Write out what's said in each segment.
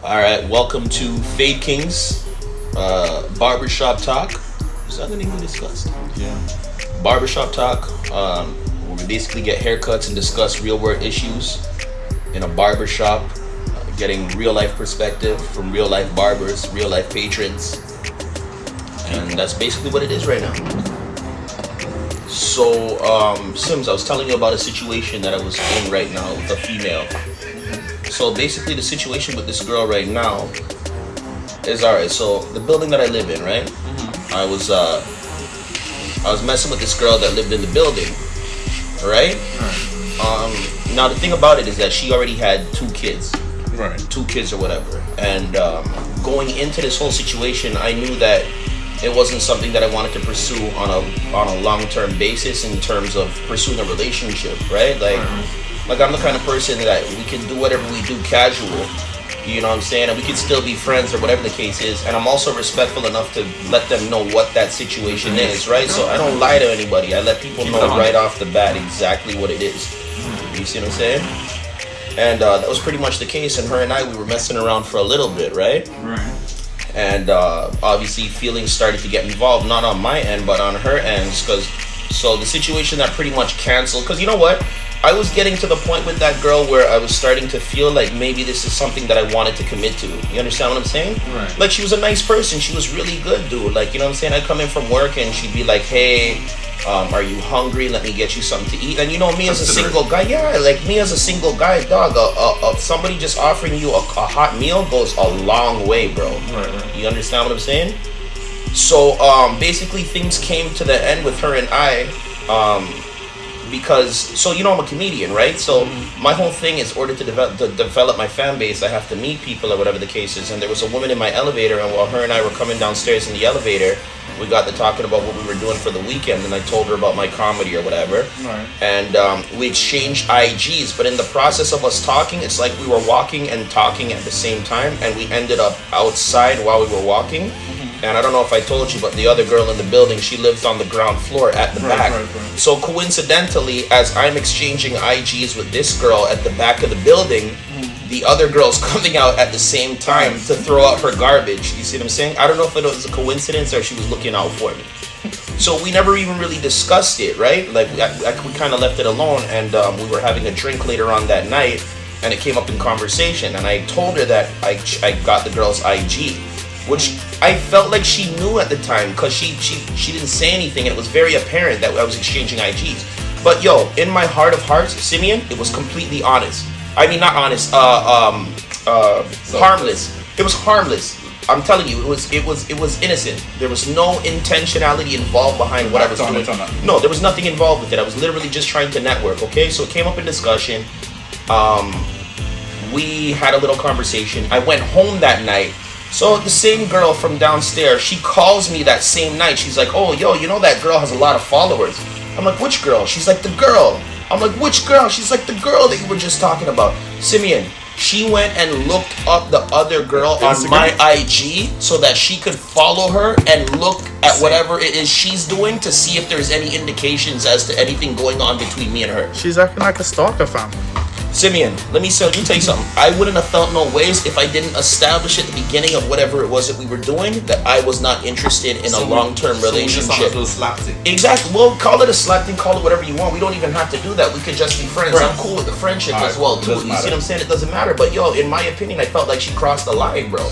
All right, welcome to Fadekingz, Barbershop Talk. Is that the name we discussed? Yeah. Barbershop Talk, where we basically get haircuts and discuss real world issues in a barbershop, getting real life perspective from real life barbers, real life patrons. And that's basically what it is right now. So, Sims, I was telling you about a situation that I was in right now with a female. So basically the situation with this girl right now is alright. So the building that I live in, right? Mm-hmm. I was messing with this girl that lived in the building, right? Now the thing about it is that she already had two kids, Right. 2 kids or whatever. And going into this whole situation, I knew that it wasn't something that I wanted to pursue on a long-term basis in terms of pursuing a relationship, right? Like I'm the kind of person that we can do whatever we do casual, you know what I'm saying? And we can still be friends or whatever the case is. And I'm also respectful enough to let them know what that situation is, right? So I don't lie to anybody. I let people know right off the bat exactly what it is. You see what I'm saying? And that was pretty much the case. And her and I, we were messing around for a little bit, right? Right. And obviously feelings started to get involved, not on my end, but on her end. So the situation that pretty much canceled, because you know what? I was getting to the point with that girl where I was starting to feel like maybe this is something that I wanted to commit to. You understand what I'm saying? Right. Like, she was a nice person. She was really good, dude. Like, you know what I'm saying? I'd come in from work and she'd be like, hey, are you hungry? Let me get you something to eat. And you know, me as a single guy, dog, somebody just offering you a hot meal goes a long way, bro. Right. You understand what I'm saying? So, basically things came to the end with her and I, because, so you know, I'm a comedian, right? So my whole thing is, order to develop my fan base, I have to meet people or whatever the case is. And there was a woman in my elevator, and while her and I were coming downstairs in the elevator, we got to talking about what we were doing for the weekend, and I told her about my comedy or whatever. Right. And we exchanged IGs, but in the process of us talking, it's like we were walking and talking at the same time, and we ended up outside while we were walking. And I don't know if I told you, but the other girl in the building, she lives on the ground floor at the back. Right. So coincidentally, as I'm exchanging IGs with this girl at the back of the building, the other girl's coming out at the same time to throw out her garbage. You see what I'm saying? I don't know if it was a coincidence or she was looking out for me. So we never even really discussed it, right? Like, we kind of left it alone, and we were having a drink later on that night, and it came up in conversation, and I told her that I got the girl's IG, which I felt like she knew at the time, because she didn't say anything, and it was very apparent that I was exchanging IGs. But yo, in my heart of hearts, Simeon, it was completely honest. I mean, not honest, harmless. It was harmless. I'm telling you, it was innocent. There was no intentionality involved behind what I was doing. No, there was nothing involved with it. I was literally just trying to network, okay? So it came up in discussion. We had a little conversation. I went home that night. So the same girl from downstairs, she calls me that same night. She's like, oh, yo, you know that girl has a lot of followers. I'm like, which girl? She's like, the girl. I'm like, which girl? She's like, the girl that you were just talking about. Simeon, she went and looked up the other girl on my IG so that she could follow her and look at whatever it is she's doing to see if there's any indications as to anything going on between me and her. She's acting like a stalker, fam. Simeon, let me tell you something. I wouldn't have felt no ways if I didn't establish at the beginning of whatever it was that we were doing that I was not interested in a long-term relationship. Exactly. Well, call it a slap thing, call it whatever you want. We don't even have to do that. We could just be friends. I'm cool with the friendship as well, too. You see what I'm saying? It doesn't matter. But yo, in my opinion, I felt like she crossed the line, bro.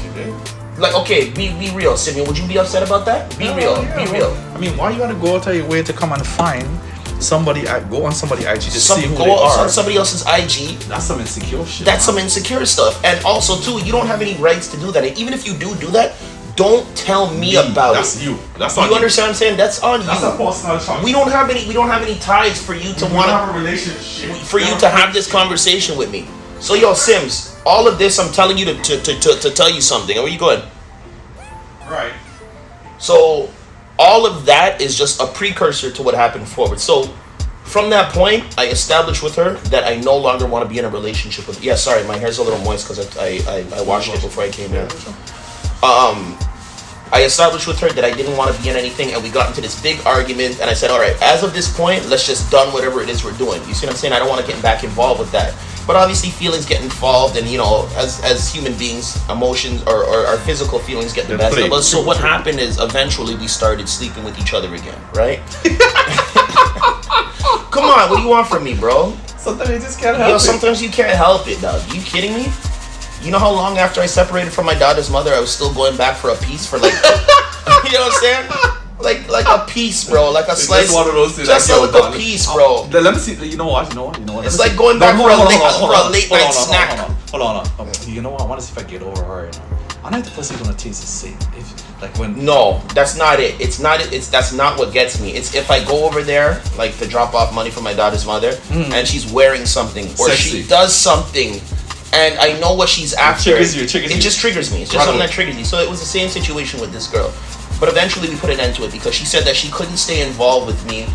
Like, okay, be real, Simeon. Would you be upset about that? Be real. I mean, why you gotta go out of your way to come and find somebody, go on somebody's IG to see who go they are? on somebody else's IG. That's some insecure shit. That's some insecure stuff. And also, too, you don't have any rights to do that. And even if you do that, don't tell me about that's it. You. That's on you. Understand what I'm saying? That's on that's you. A personal choice. We don't have any ties for you to want to have a relationship. For you to have this conversation with me. So yo, Sims, all of this I'm telling you to tell you something. Where you going? Right. So all of that is just a precursor to what happened forward. So from that point, I established with her that I no longer want to be in a relationship with her. Yeah, sorry, my hair's a little moist because I washed it before I came in. I established with her that I didn't want to be in anything, and we got into this big argument, and I said, all right, as of this point, let's just done whatever it is we're doing. You see what I'm saying? I don't want to get back involved with that. But obviously feelings get involved, and as human beings, emotions or our physical feelings get the best of us. So what happened is eventually we started sleeping with each other again, right? Come on, what do you want from me, bro? Sometimes you just can't help it. Sometimes you can't help it, dog. You kidding me? You know how long after I separated from my daughter's mother, I was still going back for a piece for like, you know what I'm saying? Like a piece, bro. Like a slice. Just one of those things. Just like a piece, bro. Let me see. You know what? It's like going back for a late night snack. Hold on. You know what? I want to see if I get over her. I know the pussy gonna taste the same. No, that's not it. That's not what gets me. It's if I go over there, like to drop off money for my daughter's mother, and she's wearing something or she does something, and I know what she's after. It just triggers me. It's just something that triggers me. So it was the same situation with this girl, but eventually we put an end to it because she said that she couldn't stay involved with me,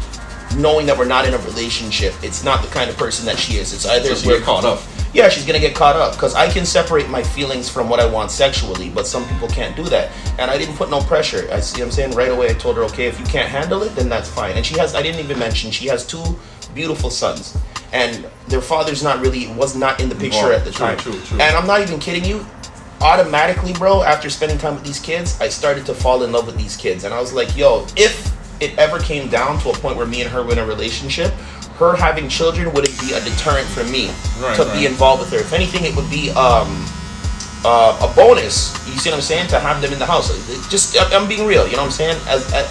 knowing that we're not in a relationship. It's not the kind of person that she is. It's either we're caught up. Yeah, she's gonna get caught up because I can separate my feelings from what I want sexually, but some people can't do that. And I didn't put no pressure. I see what I'm saying? Right away I told her, okay, if you can't handle it, then that's fine. And I didn't even mention, she has 2 beautiful sons. And their father's was not in the picture at the time. True. And I'm not even kidding you. Automatically, bro, after spending time with these kids, I started to fall in love with these kids. And I was like, yo, if it ever came down to a point where me and her were in a relationship, her having children wouldn't be a deterrent for me to be involved with her. If anything, it would be a bonus. You see what I'm saying? To have them in the house. I'm being real. You know what I'm saying?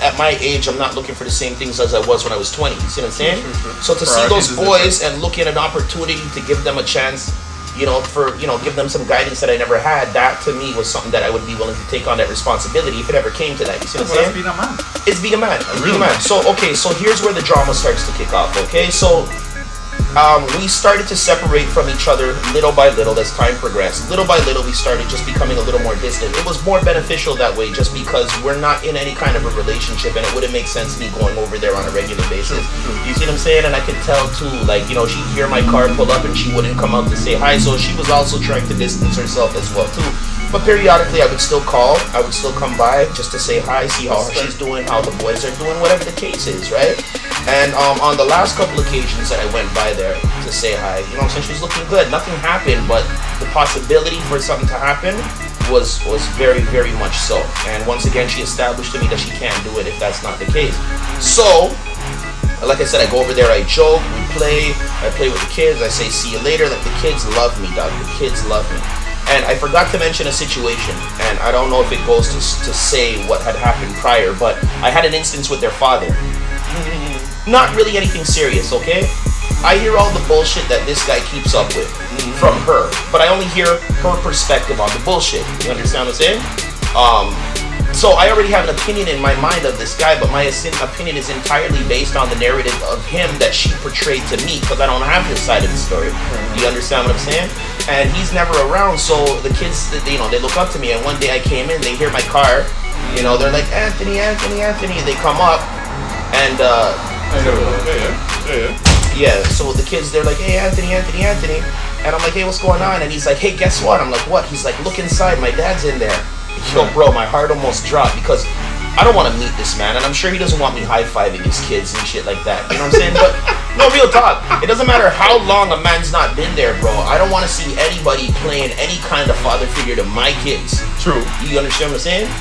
At my age, I'm not looking for the same things as I was when I was 20. You see what I'm saying? True. So to see those boys and look at an opportunity to give them a chance, give them some guidance that I never had, that to me was something that I would be willing to take on that responsibility if it ever came to that. You see what I'm saying? Being a man. It's being a man. So here's where the drama starts to kick off, okay? So we started to separate from each other little by little as time progressed. Little by little, we started just becoming a little more distant. It was more beneficial that way just because we're not in any kind of a relationship and it wouldn't make sense me going over there on a regular basis. You see what I'm saying? And I could tell too, she'd hear my car pull up and she wouldn't come out to say hi. So she was also trying to distance herself as well too. But periodically I would still call, I would still come by just to say hi, see how she's doing, how the boys are doing, whatever the case is, right? And on the last couple occasions that I went by there to say hi, you know what I'm saying, she was looking good. Nothing happened, but the possibility for something to happen was very, very much so. And once again, she established to me that she can't do it if that's not the case. So, like I said, I go over there, I joke, I play with the kids, I say see you later. Like the kids love me, dog. The kids love me. And I forgot to mention a situation, and I don't know if it goes to say what had happened prior, but I had an instance with their father. Not really anything serious, okay? I hear all the bullshit that this guy keeps up with from her, but I only hear her perspective on the bullshit. You understand what I'm saying? So I already have an opinion in my mind of this guy, but my opinion is entirely based on the narrative of him that she portrayed to me, because I don't have his side of the story. You understand what I'm saying? And he's never around, so the kids, they look up to me, and one day I came in, they hear my car, they're like, Anthony, they come up, and so the kids, they're like, hey, Anthony, and I'm like, hey, what's going on? And he's like, hey, guess what? I'm like, what? He's like, look inside, my dad's in there. Yo, bro, my heart almost dropped because I don't want to meet this man, and I'm sure he doesn't want me high-fiving his kids and shit like that. You know what I'm saying? But no, real talk. It doesn't matter how long a man's not been there, bro. I don't want to see anybody playing any kind of father figure to my kids. True. You understand what I'm saying?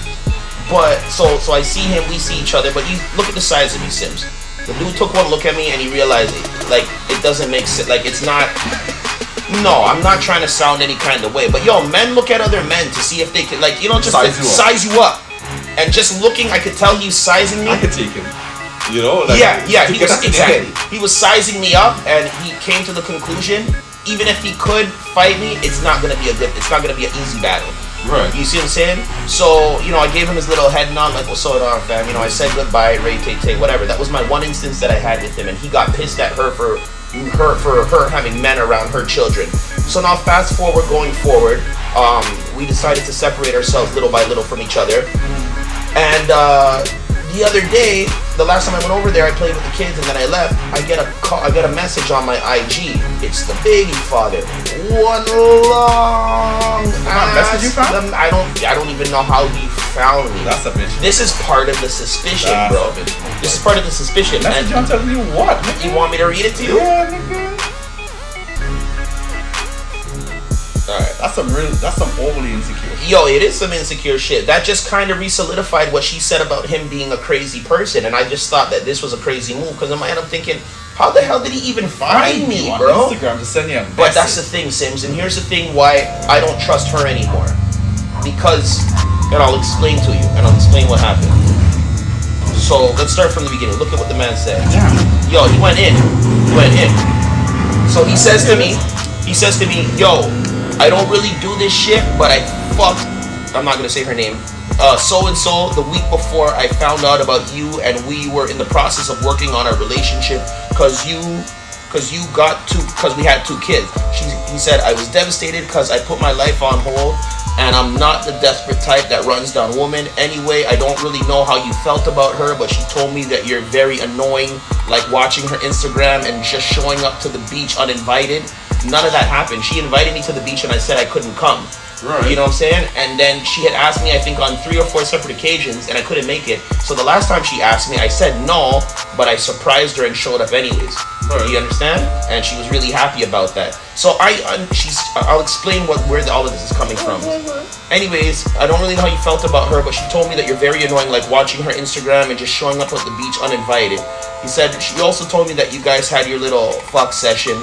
But so I see him, we see each other, but you look at the size of me, Sims. The dude took one look at me and he realized it doesn't make sense. It's not. No, I'm not trying to sound any kind of way, but yo, men look at other men to see if they can, just size you up. And just looking, I could tell he's sizing me. I could take him. He was exactly. He was sizing me up, and he came to the conclusion, even if he could fight me, it's not gonna be an easy battle. Right. You see what I'm saying? So, I gave him his little head nod, like, what's going on, fam? I said goodbye, Ray, take, whatever. That was my one instance that I had with him, and he got pissed at her for her having men around her children. So now fast forward, going forward, we decided to separate ourselves little by little from each other. And the other day, the last time I went over there, I played with the kids and then I left. I get a message on my IG. It's the baby father. One long message you found? I don't even know how he found me. That's a bitch. This is part of the suspicion, bro. This is part of the suspicion. Message you telling you what? You want me to read it to you? Yeah, nigga. Alright. That's some overly insecure shit. Yo, it is some insecure shit. That just kind of re-solidified what she said about him being a crazy person, and I just thought that this was a crazy move, because in my head I'm thinking, how the hell did he even find me, on bro? Instagram to send you a message. But that's the thing, Sims, and here's the thing why I don't trust her anymore. Because, and I'll explain to you, and I'll explain what happened. So, let's start from the beginning. Look at what the man said. Damn. Yo, he went in. So he says to me, yo, I don't really do this shit, but I fucked, I'm not gonna say her name, so-and-so the week before I found out about you, and we were in the process of working on our relationship because we had 2 kids. He said, I was devastated because I put my life on hold, and I'm not the desperate type that runs down women. Anyway, I don't really know how you felt about her, but she told me that you're very annoying, like watching her Instagram and just showing up to the beach uninvited. None of that happened. She invited me to the beach and I said I couldn't come. Right. You know what I'm saying? And then she had asked me, I think, on 3 or 4 separate occasions, and I couldn't make it. So the last time she asked me, I said no, but I surprised her and showed up anyways. Right. You understand? And she was really happy about that. So I'll explain where all of this is coming from. Anyways, I don't really know how you felt about her, but she told me that you're very annoying, like watching her Instagram and just showing up at the beach uninvited. She also told me that you guys had your little fuck session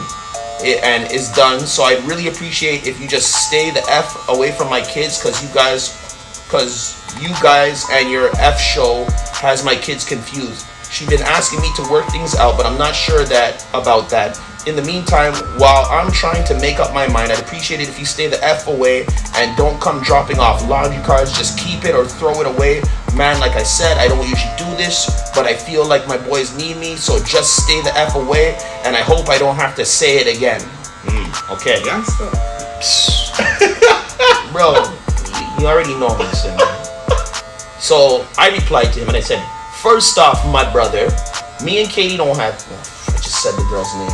and is done, so I'd really appreciate if you just stay the F away from my kids, because you guys and your F show has my kids confused. She's been asking me to work things out, but I'm not sure about that. In the meantime, while I'm trying to make up my mind, I'd appreciate it if you stay the F away and don't come dropping off laundry cards. Just keep it or throw it away. Man, like I said, I don't usually do this, but I feel like my boys need me, so just stay the F away, and I hope I don't have to say it again. Okay. Gangsta. Bro, you already know me, son. So I replied to him and I said, first off, my brother, me and Katie don't have, I just said the girl's name.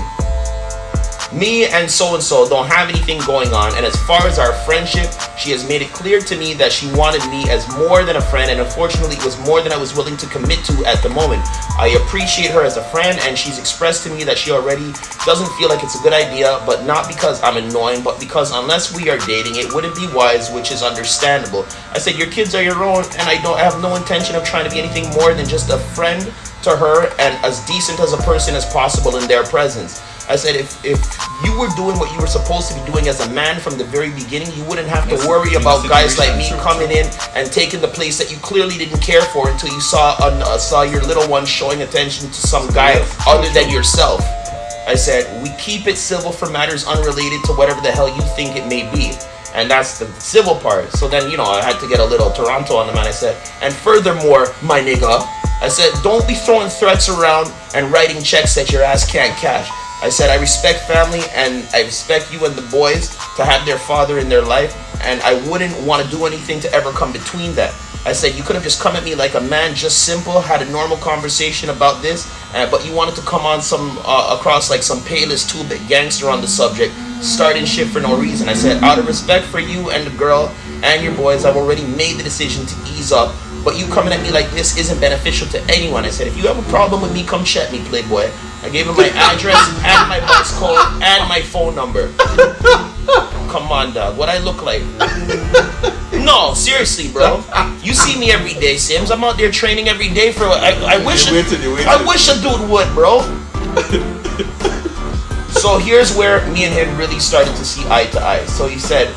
Me and so-and-so don't have anything going on, and as far as our friendship, she has made it clear to me that she wanted me as more than a friend, and unfortunately it was more than I was willing to commit to at the moment. I appreciate her as a friend, and she's expressed to me that she already doesn't feel like it's a good idea, but not because I'm annoying, but because unless we are dating, it wouldn't be wise, which is understandable. I said, your kids are your own, and I don't have no intention of trying to be anything more than just a friend to her and as decent as a person as possible in their presence. I said, if you were doing what you were supposed to be doing as a man from the very beginning, you wouldn't have to worry about guys like me coming in and taking the place that you clearly didn't care for until you saw your little one showing attention to some guy other than yourself. I said, we keep it civil for matters unrelated to whatever the hell you think it may be. And that's the civil part. So then, I had to get a little Toronto on the man. I said, and furthermore, my nigga, I said, don't be throwing threats around and writing checks that your ass can't cash. I said, I respect family and I respect you and the boys to have their father in their life, and I wouldn't want to do anything to ever come between that. I said, you could have just come at me like a man, just simple, had a normal conversation about this, but you wanted to come on across like some Payless 2-bit gangster on the subject, starting shit for no reason. I said, out of respect for you and the girl and your boys, I've already made the decision to ease up, but you coming at me like this isn't beneficial to anyone. I said, if you have a problem with me, come check me, playboy. I gave him my address and my bus code and my phone number. Come on, dog. What I look like? No, seriously, bro. You see me every day, Sims. I'm out there training every day for. I wish a dude would, bro. So here's where me and him really started to see eye to eye. So he said,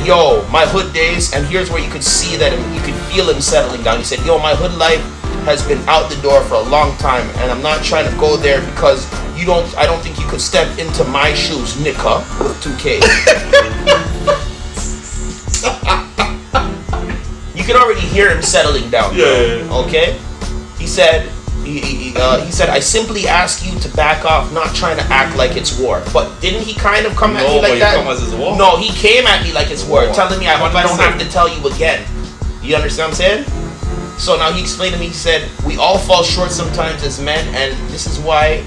yo, my hood days, and here's where you could see that you could feel him settling down. He said, yo, my hood life has been out the door for a long time, and I'm not trying to go there because I don't think you could step into my shoes, Nika, with 2K. You could already hear him settling down. Yeah. Okay? He said, he said, I simply ask you to back off, not trying to act like it's war. But didn't he kind of come at me like that? Come as war? No, he came at me like it's war, telling me I hope I don't have to tell you again. You understand what I'm saying? So now he explained to me, he said, we all fall short sometimes as men, and this is why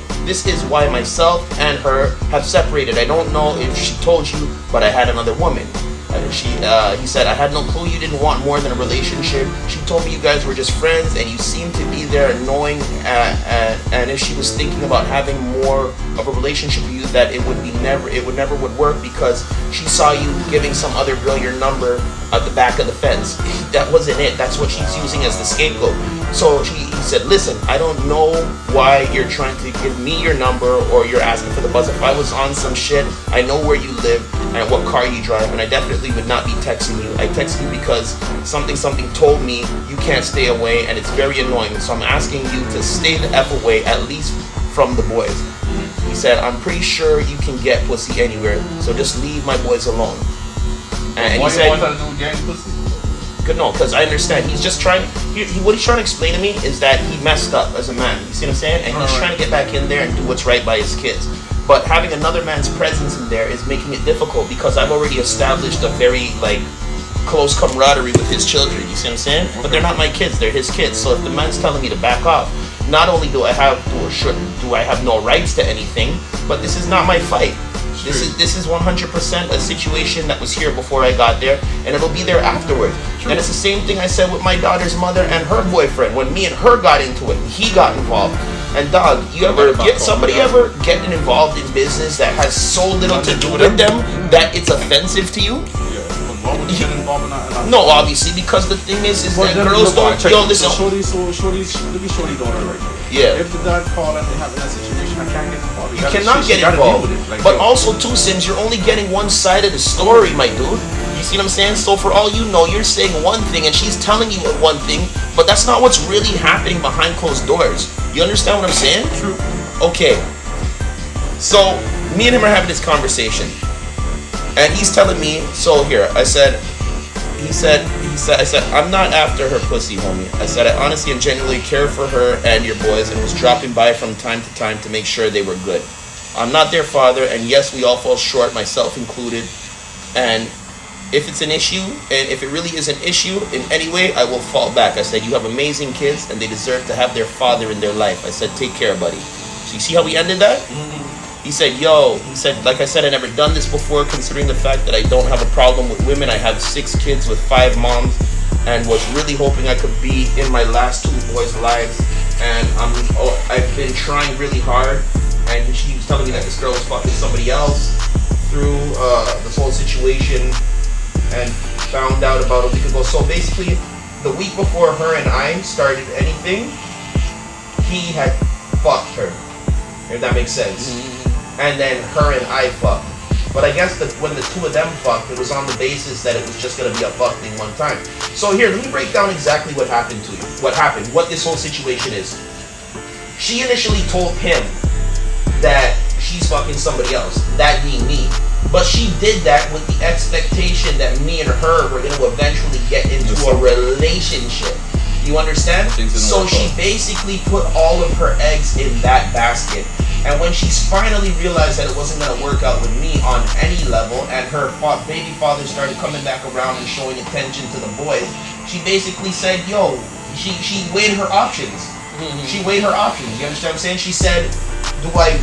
myself and her have separated. I don't know if she told you, but I had another woman. I He said, I had no clue you didn't want more than a relationship. She told me you guys were just friends, and you seemed to be there knowing, and if she was thinking about having more of a relationship with you, that it would never work because she saw you giving some other girl your number at the back of the fence. That wasn't it. That's what she's using as the scapegoat. So he said, listen, I don't know why you're trying to give me your number or you're asking for the buzz. If I was on some shit, I know where you live and what car you drive, and I definitely would not be texting you. I texted you because something told me you can't stay away, and it's very annoying. So I'm asking you to stay the F away, at least from the boys. He said, I'm pretty sure you can get pussy anywhere, so just leave my boys alone. And why he said, you want to do getting pussy? no, because I understand. He's just trying. What he's trying to explain to me is that he messed up as a man. You see what I'm saying? And he's trying to get back in there and do what's right by his kids. But having another man's presence in there is making it difficult because I've already established a very close camaraderie with his children. You see what I'm saying? But they're not my kids; they're his kids. So if the man's telling me to back off, not only do I have no rights to anything, but this is not my fight. This is 100% a situation that was here before I got there, and it'll be there afterwards. True. And it's the same thing I said with my daughter's mother and her boyfriend. When me and her got into it, he got involved. And dog, somebody ever getting involved in business that has so little to do with them that it's offensive to you? Yeah, but why would you get involved in that? No, obviously, because the thing is that girls don't. Yo, listen. Look at Shorty daughter right here. Yeah. If the dad call and they have that situation, I can't get involved. You cannot get involved. But also, too, Sims, you're only getting one side of the story, my dude. You see what I'm saying? So for all you know, you're saying one thing and she's telling you one thing, but that's not what's really happening behind closed doors. You understand what I'm saying? True. Okay. So me and him are having this conversation, and he's telling me. So here, I said, I'm not after her pussy, homie. I said, I honestly and genuinely care for her and your boys, and was dropping by from time to time to make sure they were good. I'm not their father, and yes, we all fall short, myself included. And if it's an issue, and if it really is an issue in any way, I will fall back. I said, you have amazing kids, and they deserve to have their father in their life. I said, take care, buddy. So you see how we ended that? Mm-hmm. He said, like I said, I never done this before, considering the fact that I don't have a problem with women. I have 6 kids with 5 moms, and was really hoping I could be in my last 2 boys' lives. And I've been trying really hard, and she was telling me that this girl was fucking somebody else through this whole situation, and found out about a week ago. So basically, the week before her and I started anything, he had fucked her, if that makes sense. Mm-hmm. And then her and I fucked. But I guess that when the 2 of them fucked, it was on the basis that it was just gonna be a fuck thing one time. So here, let me break down exactly what happened to you. What this whole situation is. She initially told him that she's fucking somebody else, that being me. But she did that with the expectation that me and her were gonna eventually get into a relationship. You understand? So she basically put all of her eggs in that basket. And when she's finally realized that it wasn't going to work out with me on any level, and her baby father started coming back around and showing attention to the boys, she basically said, yo, she weighed her options. Mm-hmm. She weighed her options. You understand what I'm saying? She said, do I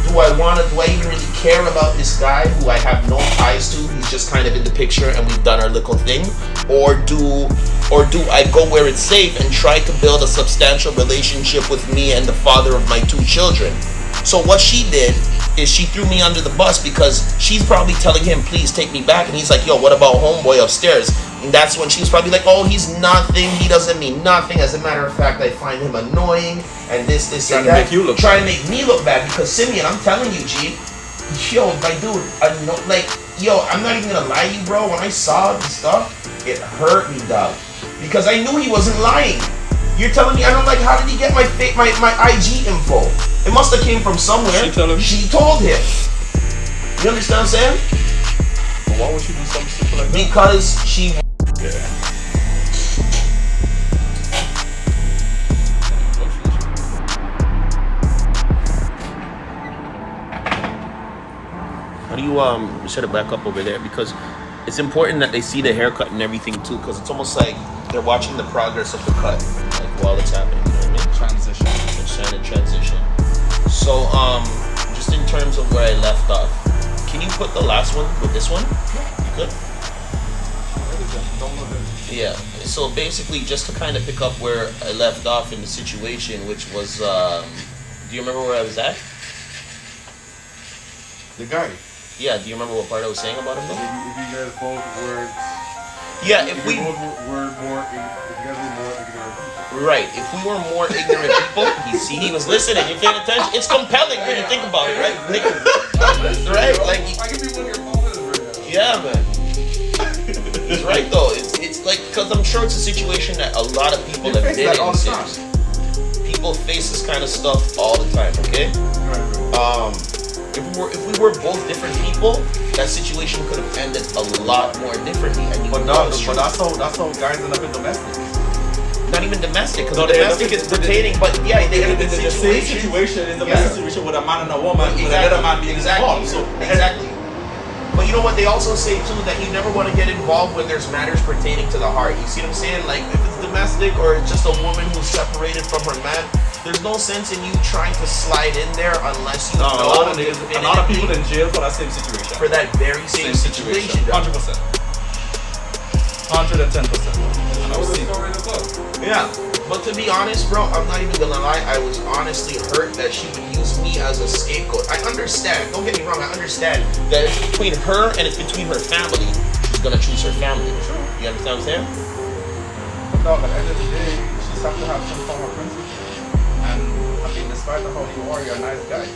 even really care about this guy who I have no ties to? He's just kind of in the picture and we've done our little thing. Or do I go where it's safe and try to build a substantial relationship with me and the father of my 2 children? So what she did is she threw me under the bus because she's probably telling him, please take me back. And he's like, yo, what about homeboy upstairs? And that's when she was probably like, oh, he's nothing. He doesn't mean nothing. As a matter of fact, I find him annoying and this and that. Trying to make me look bad because Simeon, I'm telling you, G, yo, my dude, I'm not even going to lie to you, bro. When I saw the stuff, it hurt me, dog. Because I knew he wasn't lying. You're telling me, how did he get my IG info? It must have came from somewhere. She told him. You understand what I'm saying? But why would she do something stupid like that? Because she... Yeah. How do you set it back up over there? Because it's important that they see the haircut and everything too, because it's almost like they're watching the progress of the cut, like while it's happening. You know what I mean? Transition. It's trying to transition. So just in terms of where I left off, can you put the last one with this one? You good? then. Don't know him. Yeah. So basically, just to kind of pick up where I left off in the situation, which was, do you remember where I was at? The guy. Yeah. Do you remember what part I was saying about him though? If you guys both were, Yeah. if you both were more, if you guys were more ignorant people. Right. If we were more ignorant people, he was listening. You paying attention? It's compelling when you think about it, right? Right? Like, I can be one of your opponents right now. yeah, man. It's right though. It's like, because I'm sure it's a situation that a lot of people have been in. all the time. People face this kind of stuff all the time. Okay. If we were both different people, that situation could have ended a lot more differently. And But that's how guys end up in domestic. not even domestic, because No, they domestic end up is pertaining. But yeah, they end up in the same situation is a situation with a man and a woman, with another man being involved. So Exactly. But you know what? They also say too that you never want to get involved when there's matters pertaining to the heart. You see what I'm saying? Like if it's domestic or it's just a woman who's separated from her man, there's no sense in you trying to slide in there unless you know a lot of people in jail for that same situation. for that very same situation. 100%. 110%. And I've seen. Yeah. But to be honest, bro, I'm not even gonna lie. I was honestly hurt that she would use me as a scapegoat. I understand. Don't get me wrong. I understand that it's between her and it's between her family. She's gonna choose her family. You understand what I'm saying? No, but at the end of the day, she's have to have some form of principle. And I mean, despite how you are, you're a nice guy.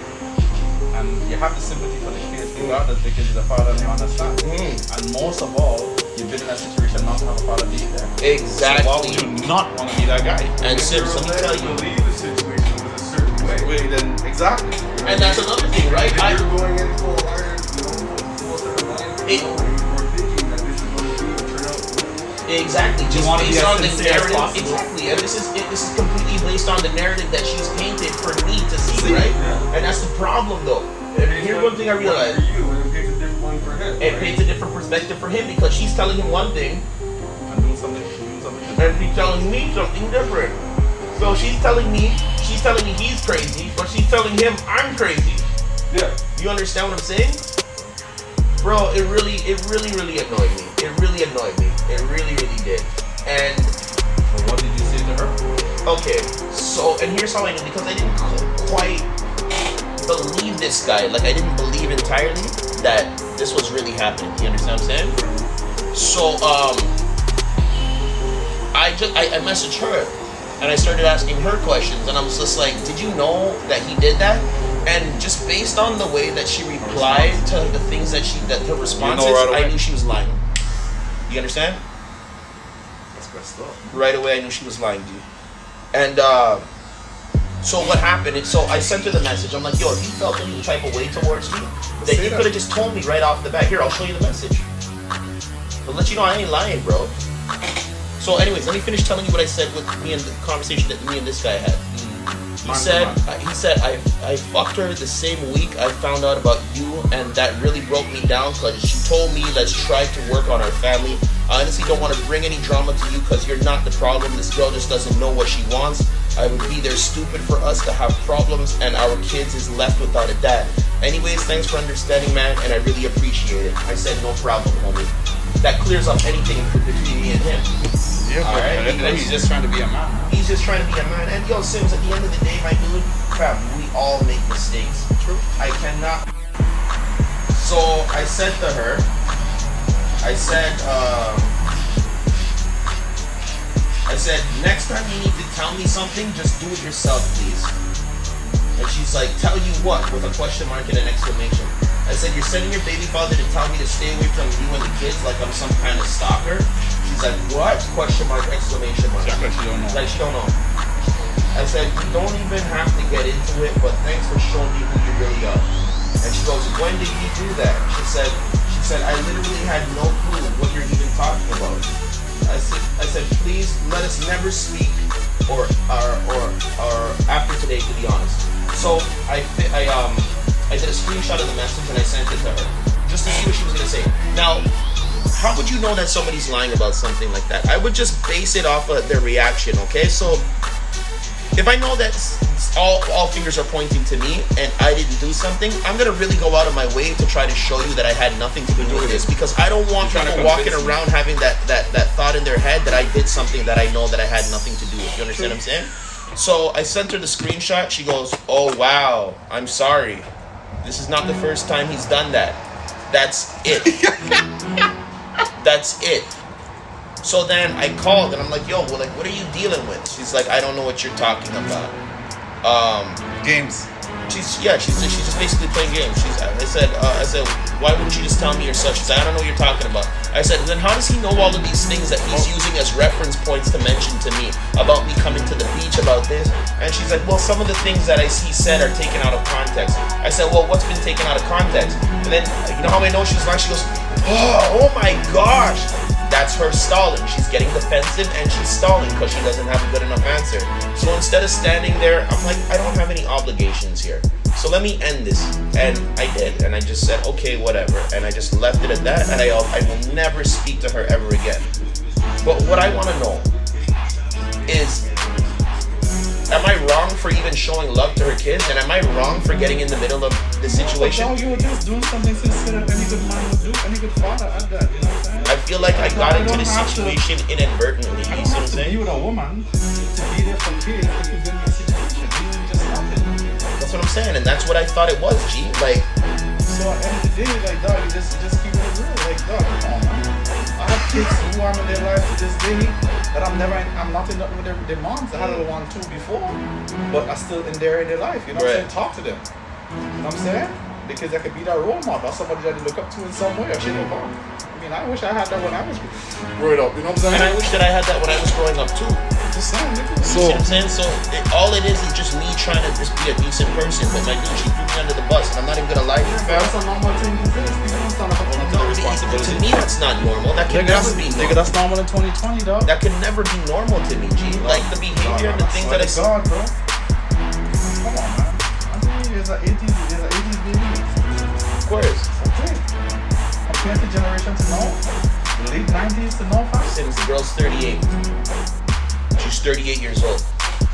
And you have the sympathy for the kids, regardless because you're the father and you understand. And most of all, you've been in a situation not to have a father be there. Exactly. So why would you not want to be that guy? And Sims, let me tell you. Believe the situation was a certain way. Then exactly. And that's another thing, right? If you're going in full iron, full set of mind, It- you're thinking that this is going to be turn out. Exactly. Just wanna be based as on the sincere as narrative. possible. Exactly. And this is completely based on the narrative that she's painted for me to see, right? Yeah. And that's the problem, though. And here's one thing I realized. For you, and it paints a different one for him. It paints a different perspective for him because she's telling him one thing And doing something different. and he's telling me something different. So she's telling me he's crazy, but she's telling him I'm crazy. Yeah. You understand what I'm saying? Bro, it really annoyed me. It really annoyed me. It really did. And So what did you say to her? okay, so and here's how I knew, because I didn't quite believe this guy. Like I didn't believe entirely that this was really happening. You understand what I'm saying? So I messaged her and I started asking her questions and I was just like, did you know that he did that? And just based on the way that she replied to the things that her responses, right away. I knew she was lying. You understand? That's messed up. Right away I knew she was lying, dude. And so what happened? So I sent her the message. I'm like, yo, if you felt any type of way towards me, then you could have just told me right off the bat. Here, I'll show you the message. I'll let you know I ain't lying, bro. So anyways, let me finish telling you what I said with me and the conversation that me and this guy had. He said I fucked her the same week I found out about you, and that really broke me down because she told me let's try to work on our family. I honestly don't want to bring any drama to you because you're not the problem. This girl just doesn't know what she wants. I would be there stupid for us to have problems, and our kids is left without a dad. Anyways, thanks for understanding, man, and I really appreciate it. I said no problem, homie. That clears up anything between me and him. Yeah, All right, but then he's just trying to be a man. He's just trying to be a man. And yo, Sims, at the end of the day, my dude, crap, we all make mistakes. True. I cannot. So I said to her, I said, next time you need to tell me something, just do it yourself, please. And she's like, tell you what? With a question mark and an exclamation. I said, you're sending your baby father to tell me to stay away from you and the kids like I'm some kind of stalker? She's like, what? Question mark, exclamation mark. Like she don't know. Like she don't know. I said, you don't even have to get into it, but thanks for showing me who you really are. And she goes, when did you do that? She said, I literally had no clue what you're even talking about. I said, please let us never speak or after today, to be honest. So I did a screenshot of the message and I sent it to her just to see what she was gonna say. Now, how would you know that somebody's lying about something like that? I would just base it off of their reaction, okay? So if I know that all fingers are pointing to me and I didn't do something, I'm gonna really go out of my way to try to show you that I had nothing to do with this, because I don't want people walking around having that thought in their head that I did something that I know that I had nothing to do with. You understand what I'm saying? So I sent her the screenshot. She goes, "Oh wow, I'm sorry. This is not the first time he's done that. That's it. That's it." So then I called and I'm like, "Yo, well, like, what are you dealing with?" She's like, "I don't know what you're talking about." Games. She's just basically playing games. I said, "Why wouldn't you just tell me yourself?" She's like, "I don't know what you're talking about." I said, "Then how does he know all of these things that he's using as reference points to mention to me about me coming to the beach, about this?" And she's like, "Well, some of the things that he said are taken out of context." I said, "Well, what's been taken out of context?" And then, you know how I know she's lying? She goes, oh my gosh. That's her stalling. She's getting defensive and she's stalling because she doesn't have a good enough answer. So instead of standing there, I'm like, I don't have any obligations here. So let me end this. And I did. And I just said, okay, whatever. And I just left it at that. And I will never speak to her ever again. But what I want to know is, am I wrong for even showing love to her kids? And am I wrong for getting in the middle of the situation? No, you were just doing something sincere that any good man would do, any good father at that, you know what I'm saying? I feel like I got into the situation inadvertently. I You don't see what I'm have to saying? be with a woman to be there for kids if you're in a situation. You just stop it. That's what I'm saying, and that's what I thought it was, G. Like, so at the end of the day, like, dog, you just keep it real. Like, dog, come on, man. I have kids who are in their life to this day that I'm not in with their moms. I had a little one too before, but I'm still in their life. You know what I'm saying? Talk to them. You know what I'm saying? Because I could be that role model, somebody that they look up to in some way or shape or form. I mean, I wish I had that when I was growing up. You know what I'm saying? and I wish that I had that when I was growing up too. Just saying, nigga. You see what I'm saying? So all it is just me trying to just be a decent person. But my dude, she threw me under the bus, and I'm not even gonna lie to you, fam. That's a normal thing to do. People don't stand up for No, to me, that's not normal. That can never be normal. Nigga, that's normal in 2020, dog. That can never be normal to me, G. Like the behavior and the things that I see. God, bro. Come on, man. I'm telling you, there's an 80s baby. Of course. Okay. Compared to generation to now, late 90s to now, fam. Since the girl's 38. She's 38 years old.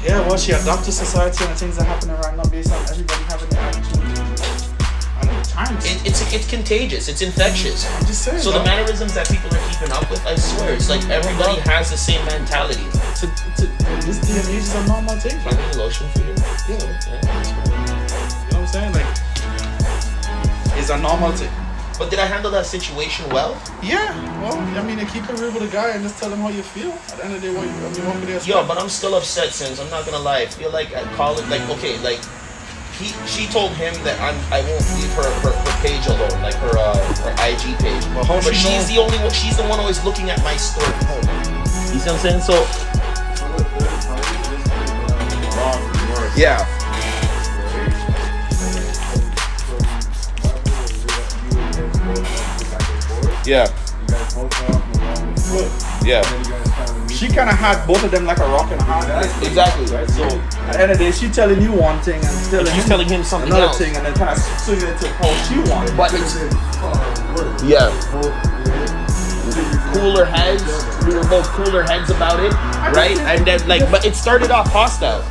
Yeah, well, she adapted to society and the things that are happening right now based on everybody having the attitude. And the times. It's contagious. It's infectious. I'm just saying. So the mannerisms that people are keeping up with, I swear, it's like everybody has the same mentality. This day and age is a normal thing. Find a lotion for you. Yeah. You know what I'm saying? Like, it's a normal thing. But did I handle that situation well? Yeah. Well, I mean, you keep it real with a guy and just tell him how you feel. At the end of the day, what could they expect? Yo, but I'm still upset, Sims. I'm not gonna lie. I feel like I call it like, okay, like she told him that I won't leave her page alone, like her IG page. But she's the only one. She's the one always looking at my story. You see what I'm saying? So yeah. Yeah. Yeah. She kind of had both of them like a rock and a hard place. Exactly. Right? So at the end of the day, she's telling you one thing and She's telling him something another else. thing, and then kind of swinging it to how she wants. But it's yeah. Cooler heads. We were both cooler heads about it, right? And then like, but it started off hostile,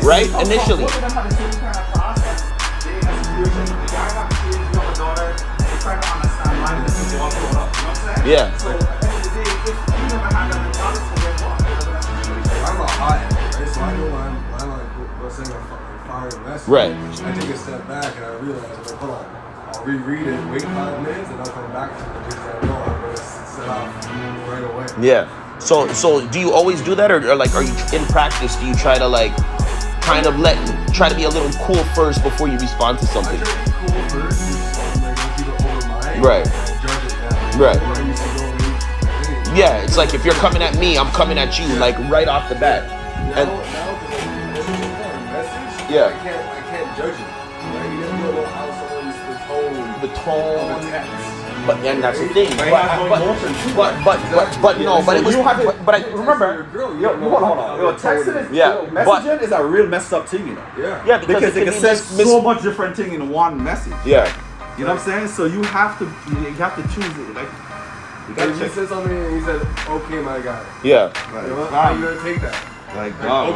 right? Initially. Both of them had the same kind of process. They in a situation, the guy got kids, you have a daughter, they try to understand why the things they want to grow up. You know what I'm saying? Yeah. So at the end of the day, if you never had that mentality, then what? I'm a hot end, right? So I know when I'm like, saying a firing message. Right. I take a step back and I realize, I'm like, hold on. I'll reread it, wait 5 minutes, and I'll come back to the things that I know I'm going to set off right away. Yeah. So do you always do that, or like, are you in practice? Do you try to like, kind of try to be a little cool first before you respond to I something? try to be cool first, just like keep it over mind. Right. And judge it down. Right. Before I used to go in. Yeah. It's like if you're coming at me, I'm coming at you, like right off the bat. Now, because it's a message, Yeah. I can't judge it. Right? You don't know how someone's the tone of the text. But and that's the thing. But it was. But I remember. Yo, hold on. Yo, texting is messaging is a real messed up thing, you know. Yeah. Yeah, Because it can say so much different thing in one message. Yeah. You know what I'm saying? So you have to choose it. Like, you Like gotta he check. said something and he said, okay, my guy. Yeah. You know what? How you gonna take that? Like, wow.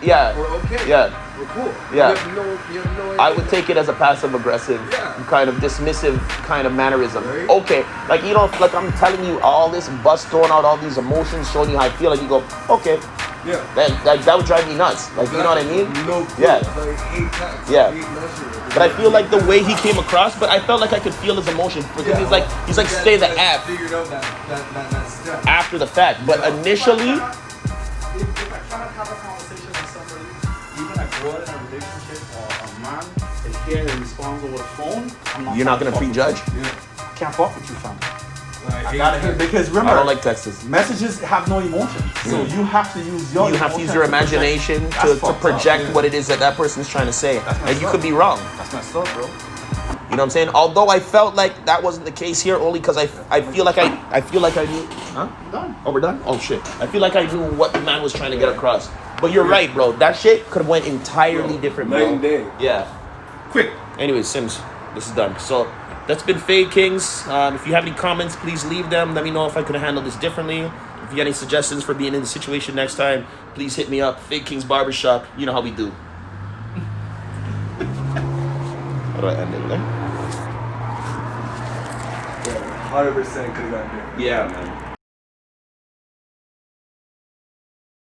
Yeah. We're okay. Yeah. We're cool. Yeah. You have no idea. I would take it as a passive aggressive, kind of dismissive kind of mannerism. Right. Okay, like you know, like I'm telling you all this, bust throwing out all these emotions, showing you how I feel, and you go, okay, Yeah. that would drive me nuts. Like you know what I mean? No clue. Yeah. Like, hate text. Yeah. Hate messages. But I feel like the way he came across, but I felt like I could feel his emotion because he's like say the app Figured out that step. after the fact, but initially, If I cannot have a conversation with somebody, even a girl in a relationship or a man, and hear his response over the phone, you're not gonna prejudge. Can't fuck with you, fam. I I gotta hear because remember, I don't like Texas. messages have no emotion, so you have to use your. You have to use your emotions project. imagination That's to fucked project up. what it is that person's trying to say, That's and you messed could up. be wrong. That's messed up, bro. You know what I'm saying? Although I felt like that wasn't the case here, only because I feel like I knew. Huh? Done. Oh, we're done. Oh shit! I feel like I knew what the man was trying to get across. But you're right, bro. That shit could have went entirely different, Night bro. and day. Yeah. Quick. Anyways, Sims, this is done. So that's been Fadekingz. If you have any comments, please leave them. Let me know if I could have handled this differently. If you got any suggestions for being in the situation next time, please hit me up. Fadekingz Barbershop. You know how we do. How do I end it there? 100% could have gotten different. Yeah, man.